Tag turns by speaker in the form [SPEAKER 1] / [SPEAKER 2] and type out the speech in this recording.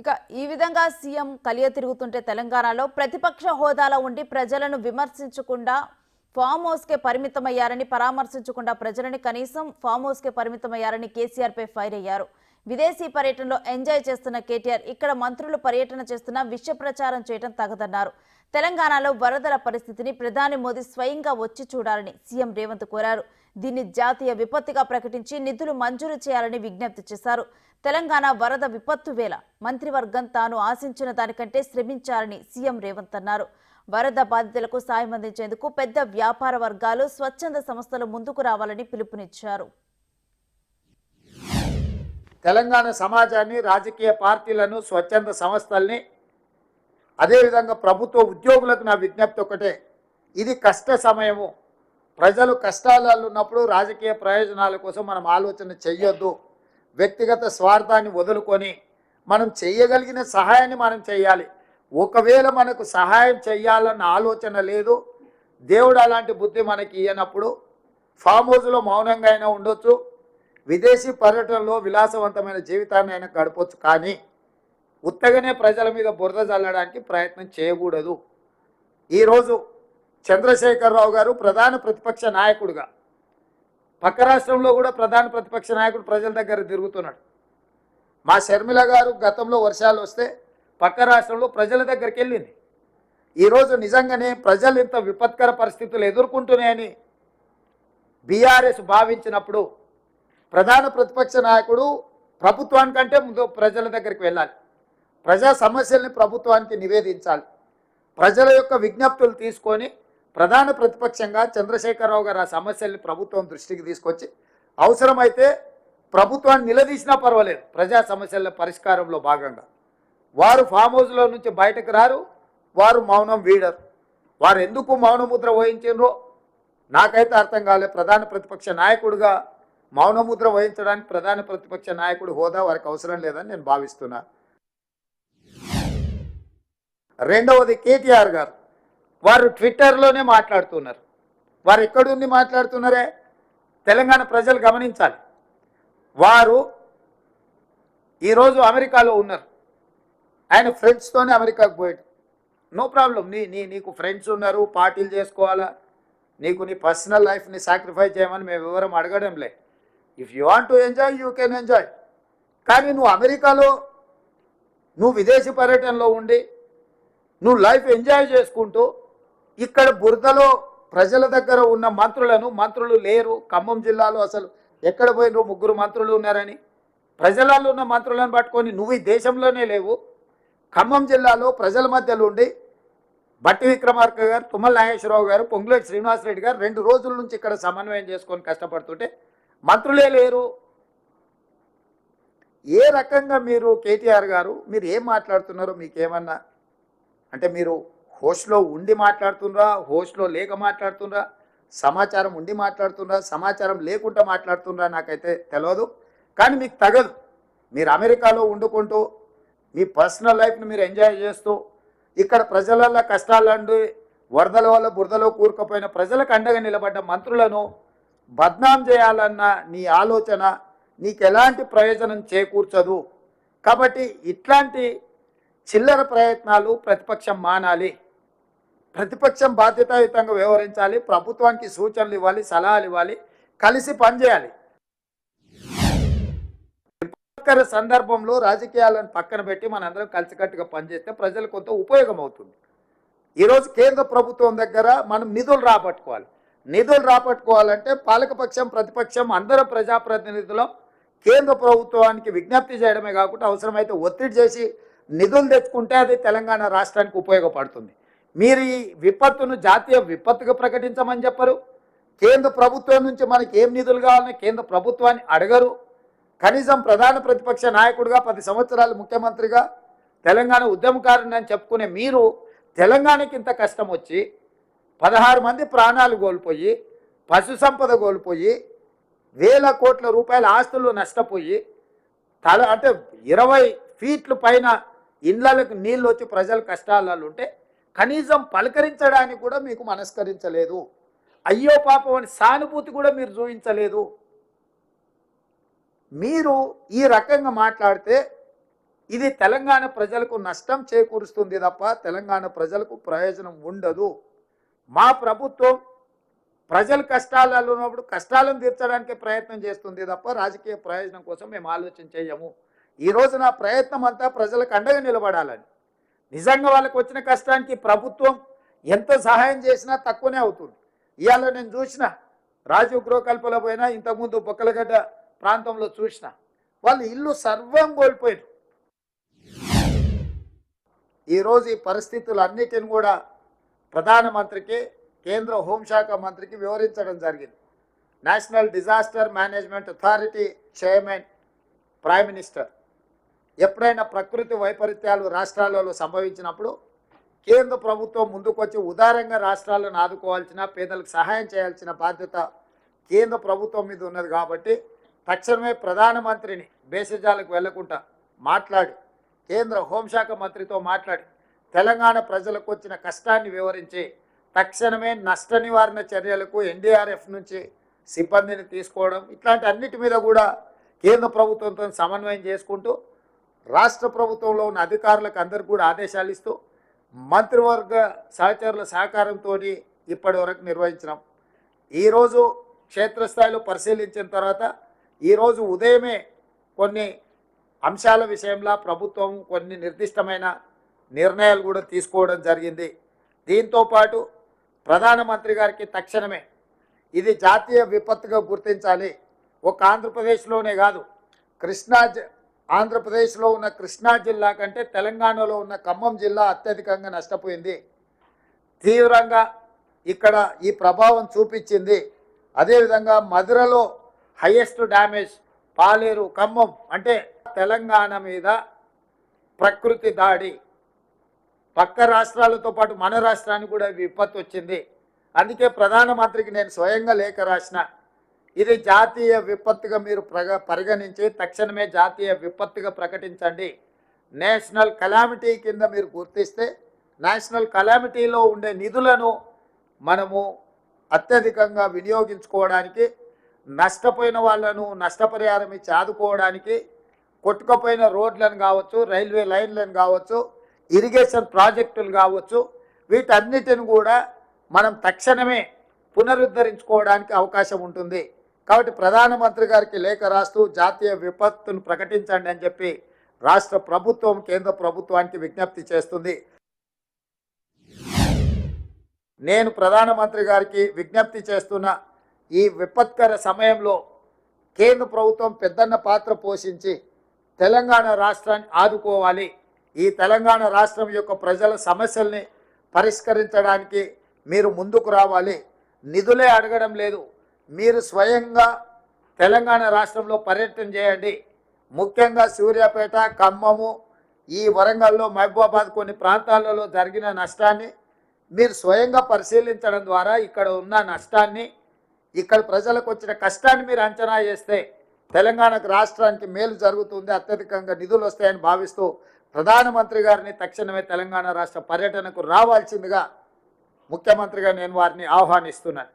[SPEAKER 1] ఇక ఈ విధంగా సీఎం కలియ తిరుగుతుంటే తెలంగాణలో ప్రతిపక్ష హోదాలో ఉండి ప్రజలను విమర్శించకుండా ఫామ్ హౌస్కే పరిమితమయ్యారని పరామర్శించకుండా ప్రజలని కనీసం ఫామ్ హౌస్కే పరిమితమయ్యారని కేసీఆర్పై ఫైర్ అయ్యారు. విదేశీ పర్యటనలో ఎంజాయ్ చేస్తున్న కేటీఆర్ ఇక్కడ మంత్రులు పర్యటన చేస్తున్న విష ప్రచారం చేయడం తగదన్నారు. తెలంగాణలో వరదల పరిస్థితిని ప్రధాని మోదీ స్వయంగా వచ్చి చూడాలని సీఎం రేవంత్ కోరారు. దీన్ని జాతీయ విపత్తుగా ప్రకటించి నిధులు మంజూరు చేయాలని విజ్ఞప్తి చేశారు. తెలంగాణ వరద విపత్తు వేళ మంత్రివర్గం తాను ఆశించిన దానికంటే శ్రమించాలని సీఎం రేవంత్ అన్నారు. వరద బాధితులకు సాయం అందించేందుకు పెద్ద వ్యాపార వర్గాలు, స్వచ్ఛంద సంస్థలు ముందుకు రావాలని పిలుపునిచ్చారు.
[SPEAKER 2] తెలంగాణ సమాజాన్ని, రాజకీయ పార్టీలను, స్వచ్ఛంద సంస్థల్ని, అదేవిధంగా ప్రభుత్వ ఉద్యోగులకు నా విజ్ఞప్తి ఒకటే, ఇది కష్ట సమయము. ప్రజలు కష్టాలలో ఉన్నప్పుడు రాజకీయ ప్రయోజనాల కోసం మనం ఆలోచన చెయ్యొద్దు. వ్యక్తిగత స్వార్థాన్ని వదులుకొని మనం చేయగలిగిన సహాయాన్ని మనం చేయాలి. ఒకవేళ మనకు సహాయం చేయాలన్న ఆలోచన లేదు, దేవుడు అలాంటి బుద్ధి మనకి ఇయ్యనప్పుడు ఫామ్ హౌస్లో మౌనంగా అయినా ఉండొచ్చు, విదేశీ పర్యటనలో విలాసవంతమైన జీవితాన్ని అయినా గడపవచ్చు. కానీ ఉత్తగానే ప్రజల మీద బురద చల్లడానికి ప్రయత్నం చేయకూడదు. ఈరోజు చంద్రశేఖరరావు గారు ప్రధాన ప్రతిపక్ష నాయకుడుగా, పక్క రాష్ట్రంలో కూడా ప్రధాన ప్రతిపక్ష నాయకుడు ప్రజల దగ్గర తిరుగుతున్నాడు. మా షర్మిల గారు గతంలో వర్షాలు వస్తే పక్క రాష్ట్రంలో ప్రజల దగ్గరికి వెళ్ళింది. ఈరోజు నిజంగానే ప్రజలు ఇంత విపత్కర పరిస్థితులు ఎదుర్కొంటున్నాయని బీఆర్ఎస్ భావించినప్పుడు ప్రధాన ప్రతిపక్ష నాయకుడు ప్రభుత్వానికంటే ముందు ప్రజల దగ్గరికి వెళ్ళాలి. ప్రజా సమస్యల్ని ప్రభుత్వానికి నివేదించాలి. ప్రజల యొక్క విజ్ఞప్తులు తీసుకొని ప్రధాన ప్రతిపక్షంగా చంద్రశేఖరరావు గారు ఆ సమస్యల్ని ప్రభుత్వం దృష్టికి తీసుకొచ్చి అవసరమైతే ప్రభుత్వాన్ని నిలదీసినా పర్వాలేదు. ప్రజా సమస్యల పరిష్కారంలో భాగంగా వారు ఫామ్ హౌస్లో నుంచి బయటకు రారు, వారు మౌనం వీడరు. వారు ఎందుకు మౌనముద్ర వహించారో నాకైతే అర్థం కాలేదు. ప్రధాన ప్రతిపక్ష నాయకుడిగా మౌనముద్ర వహించడానికి ప్రధాన ప్రతిపక్ష నాయకుడు హోదా వారికి అవసరం లేదని నేను భావిస్తున్నా. రెండవది కేటీఆర్ గారు, వారు ట్విట్టర్లోనే మాట్లాడుతున్నారు. వారు ఎక్కడుండి మాట్లాడుతున్నారే తెలంగాణ ప్రజలు గమనించాలి. వారు ఈరోజు అమెరికాలో ఉన్నారు. ఆయన ఫ్రెండ్స్తోనే అమెరికాకు పోయాడు. నో ప్రాబ్లం, నీకు ఫ్రెండ్స్ ఉన్నారు, పార్టీలు చేసుకోవాలా, నీకు నీ పర్సనల్ లైఫ్ని సాక్రిఫైస్ చేయమని మేము వివరం అడగడం లే. If you want to enjoy you can enjoy. కానీ నువ్వు అమెరికాలో నువ్వు విదేశీ పర్యటనలో ఉండి నువ్వు లైఫ్ ఎంజాయ్ చేసుకుంటూ ఇక్కడ బురదలో ప్రజల దగ్గర ఉన్న మంత్రులు లేరు. ఖమ్మం జిల్లాలో అసలు ఎక్కడ పోయినరు, 3 మంత్రులు ఉన్నారని ప్రజలలో ఉన్న మంత్రులను పట్టుకొని నువ్వు ఈ దేశంలోనే లేవు. ఖమ్మం జిల్లాలో ప్రజల మధ్యలో ఉండి బట్టి విక్రమార్క గారు, తుమ్మల నాగేశ్వరరావు గారు, పొంగులేటి శ్రీనివాసరెడ్డి గారు 2 రోజుల నుంచి ఇక్కడ సమన్వయం చేసుకొని కష్టపడుతుంటే మంత్రులే లేరు. ఏ రకంగా మీరు కేటీఆర్ గారు మీరు ఏం మాట్లాడుతున్నారో మీకేమన్నా అంటే మీరు హోస్ట్లో ఉండి మాట్లాడుతున్నారా, హోస్ట్లో లేక మాట్లాడుతున్నారా, సమాచారం ఉండి మాట్లాడుతున్నారా, సమాచారం లేకుండా మాట్లాడుతున్నారా నాకైతే తెలియదు. కానీ మీకు తగదు. మీరు అమెరికాలో వండుకుంటూ మీ పర్సనల్ లైఫ్ని మీరు ఎంజాయ్ చేస్తూ ఇక్కడ ప్రజల కష్టాలండి వరదల వల్ల బురదలో కూరుకుపోయిన ప్రజలకు అండగా నిలబడ్డ మంత్రులను బద్నాం చేయాలన్న నీ ఆలోచన నీకు ఎలాంటి ప్రయోజనం చేకూర్చదు. కాబట్టి ఇట్లాంటి చిల్లర ప్రయత్నాలు ప్రతిపక్షం మానాలి. ప్రతిపక్షం బాధ్యతాయుతంగా వ్యవహరించాలి. ప్రభుత్వానికి సూచనలు ఇవ్వాలి, సలహాలు ఇవ్వాలి, కలిసి పనిచేయాలి. విపత్కర సందర్భంలో రాజకీయాలను పక్కన పెట్టి మనందరం కలిసికట్టుగా పనిచేస్తే ప్రజలకు కొంత ఉపయోగం అవుతుంది. ఈరోజు కేంద్ర ప్రభుత్వం దగ్గర మనం నిధులు రాబట్టుకోవాలి. నిధులు రాబట్టుకోవాలంటే పాలకపక్షం, ప్రతిపక్షం అందరం ప్రజాప్రతినిధులం కేంద్ర ప్రభుత్వానికి విజ్ఞప్తి చేయడమే కాకుండా అవసరమైతే ఒత్తిడి చేసి నిధులు తెచ్చుకుంటే అది తెలంగాణ రాష్ట్రానికి ఉపయోగపడుతుంది. మీరు ఈ విపత్తును జాతీయ విపత్తుగా ప్రకటించమని చెప్పరు. కేంద్ర ప్రభుత్వం నుంచి మనకి ఏం నిధులు కావాలని కేంద్ర ప్రభుత్వాన్ని అడగరు. కనీసం ప్రధాన ప్రతిపక్ష నాయకుడిగా 10 సంవత్సరాలు ముఖ్యమంత్రిగా తెలంగాణ ఉద్యమకారుని అని చెప్పుకునే మీరు తెలంగాణకి ఇంత కష్టం వచ్చి 16 మంది ప్రాణాలు కోల్పోయి, పశు సంపద కోల్పోయి, వేల కోట్ల రూపాయల ఆస్తులు నష్టపోయి, అంటే 20 ఫీట్ల పైన ఇళ్లకు నీళ్ళు వచ్చి ప్రజలు కష్టాలలో ఉంటే కనీసం పలకరించడానికి కూడా మీకు మనస్కరించలేదు. అయ్యో పాపం అని సానుభూతి కూడా మీరు చూపించలేదు. మీరు ఈ రకంగా మాట్లాడితే ఇది తెలంగాణ ప్రజలకు నష్టం చేకూరుస్తుంది తప్ప తెలంగాణ ప్రజలకు ప్రయోజనం ఉండదు. మా ప్రభుత్వం ప్రజల కష్టాలలో ఉన్నప్పుడు కష్టాలను తీర్చడానికి ప్రయత్నం చేస్తుంది తప్ప రాజకీయ ప్రయోజనం కోసం మేము ఆలోచన చేయము. ఈరోజు నా ప్రయత్నం అంతా ప్రజలకు అండగా నిలబడాలని. నిజంగా వాళ్ళకు వచ్చిన కష్టానికి ప్రభుత్వం ఎంత సహాయం చేసినా తక్కువనే అవుతుంది. ఇవాళ నేను చూసిన రాజీవ్ గృహకల్పలో పోయినా, ఇంతకుముందు బొక్కలగడ్డ ప్రాంతంలో చూసిన వాళ్ళు ఇల్లు సర్వం కోల్పోయారు. ఈరోజు ఈ పరిస్థితులన్నిటిని కూడా ప్రధానమంత్రికి, కేంద్ర హోంశాఖ మంత్రికి వివరించడం జరిగింది. National disaster management authority chairman prime minister ఎప్పుడైనా ప్రకృతి వైపరీత్యాలు రాష్ట్రాలలో సంభవించినప్పుడు కేంద్ర ప్రభుత్వం ముందుకొచ్చి ఉదారంగా రాష్ట్రాలను ఆదుకోవాల్సిన, పేదలకు సహాయం చేయాల్సిన బాధ్యత కేంద్ర ప్రభుత్వం మీద ఉన్నది. కాబట్టి తక్షణమే ప్రధానమంత్రిని భేషజాలకు వెళ్లకుండా మాట్లాడి, కేంద్ర హోంశాఖ మంత్రితో మాట్లాడి తెలంగాణ ప్రజలకు వచ్చిన కష్టాన్ని వివరించి తక్షణమే నష్ట నివారణ చర్యలకు ఎన్డీఆర్ఎఫ్ నుంచి సిబ్బందిని తీసుకోవడం, ఇట్లాంటి అన్నిటి మీద కూడా కేంద్ర ప్రభుత్వంతో సమన్వయం చేసుకుంటూ రాష్ట్ర ప్రభుత్వంలో ఉన్న అధికారులకు అందరికీ కూడా ఆదేశాలు ఇస్తూ మంత్రివర్గ సహచరుల సహకారంతో ఇప్పటి వరకు నిర్వహించినాం. ఈరోజు క్షేత్రస్థాయిలో పరిశీలించిన తర్వాత ఈరోజు ఉదయమే కొన్ని అంశాల విషయంలో ప్రభుత్వం కొన్ని నిర్దిష్టమైన నిర్ణయాలు కూడా తీసుకోవడం జరిగింది. దీంతోపాటు ప్రధానమంత్రి గారికి తక్షణమే ఇది జాతీయ విపత్తుగా గుర్తించాలి. ఒక ఆంధ్రప్రదేశ్లోనే కాదు, ఆంధ్రప్రదేశ్లో ఉన్న కృష్ణా జిల్లా కంటే తెలంగాణలో ఉన్న ఖమ్మం జిల్లా అత్యధికంగా నష్టపోయింది. తీవ్రంగా ఇక్కడ ఈ ప్రభావం చూపించింది. అదేవిధంగా మధురలో హైయెస్ట్ డ్యామేజ్, పాలేరు, ఖమ్మం, అంటే తెలంగాణ మీద ప్రకృతి దాడి, పక్క రాష్ట్రాలతో పాటు మన రాష్ట్రానికి కూడా విపత్తు వచ్చింది. అందుకే ప్రధానమంత్రికి నేను స్వయంగా లేఖ రాసిన, ఇది జాతీయ విపత్తుగా మీరు పరిగణించి తక్షణమే జాతీయ విపత్తుగా ప్రకటించండి. నేషనల్ కలామిటీ కింద మీరు గుర్తిస్తే నేషనల్ కలామిటీలో ఉండే నిధులను మనము అత్యధికంగా వినియోగించుకోవడానికి, నష్టపోయిన వాళ్ళను నష్టపరిహారం ఇచ్చి ఆదుకోవడానికి, కొట్టుకుపోయిన రోడ్లను కావచ్చు, రైల్వే లైన్లను కావచ్చు, ఇరిగేషన్ ప్రాజెక్టులు కావచ్చు, వీటన్నిటిని కూడా మనం తక్షణమే పునరుద్ధరించుకోవడానికి అవకాశం ఉంటుంది. కాబట్టి ప్రధానమంత్రి గారికి లేఖ రాస్తూ జాతీయ విపత్తును ప్రకటించండి అని చెప్పి రాష్ట్ర ప్రభుత్వం కేంద్ర ప్రభుత్వానికి విజ్ఞప్తి చేస్తుంది. నేను ప్రధానమంత్రి గారికి విజ్ఞప్తి చేస్తున్న ఈ విపత్కర సమయంలో కేంద్ర ప్రభుత్వం పెద్దన్న పాత్ర పోషించి తెలంగాణ రాష్ట్రాన్ని ఆదుకోవాలి. ఈ తెలంగాణ రాష్ట్రం యొక్క ప్రజల సమస్యల్ని పరిష్కరించడానికి మీరు ముందుకు రావాలి. నిధులే అడగడం లేదు, మీరు స్వయంగా తెలంగాణ రాష్ట్రంలో పర్యటన చేయండి. ముఖ్యంగా సూర్యాపేట, ఖమ్మము, ఈ వరంగల్లో, మహబూబాబాద్ కొన్ని ప్రాంతాలలో జరిగిన నష్టాన్ని మీరు స్వయంగా పరిశీలించడం ద్వారా ఇక్కడ ఉన్న నష్టాన్ని, ఇక్కడ ప్రజలకు వచ్చిన కష్టాన్ని మీరు అంచనా చేస్తే తెలంగాణకు రాష్ట్రానికి మేలు జరుగుతుంది, అత్యధికంగా నిధులు వస్తాయని భావిస్తూ ప్రధానమంత్రి గారిని తక్షణమే తెలంగాణ రాష్ట్ర పర్యటనకు రావాల్సిందిగా ముఖ్యమంత్రిగా నేను వారిని ఆహ్వానిస్తున్నాను.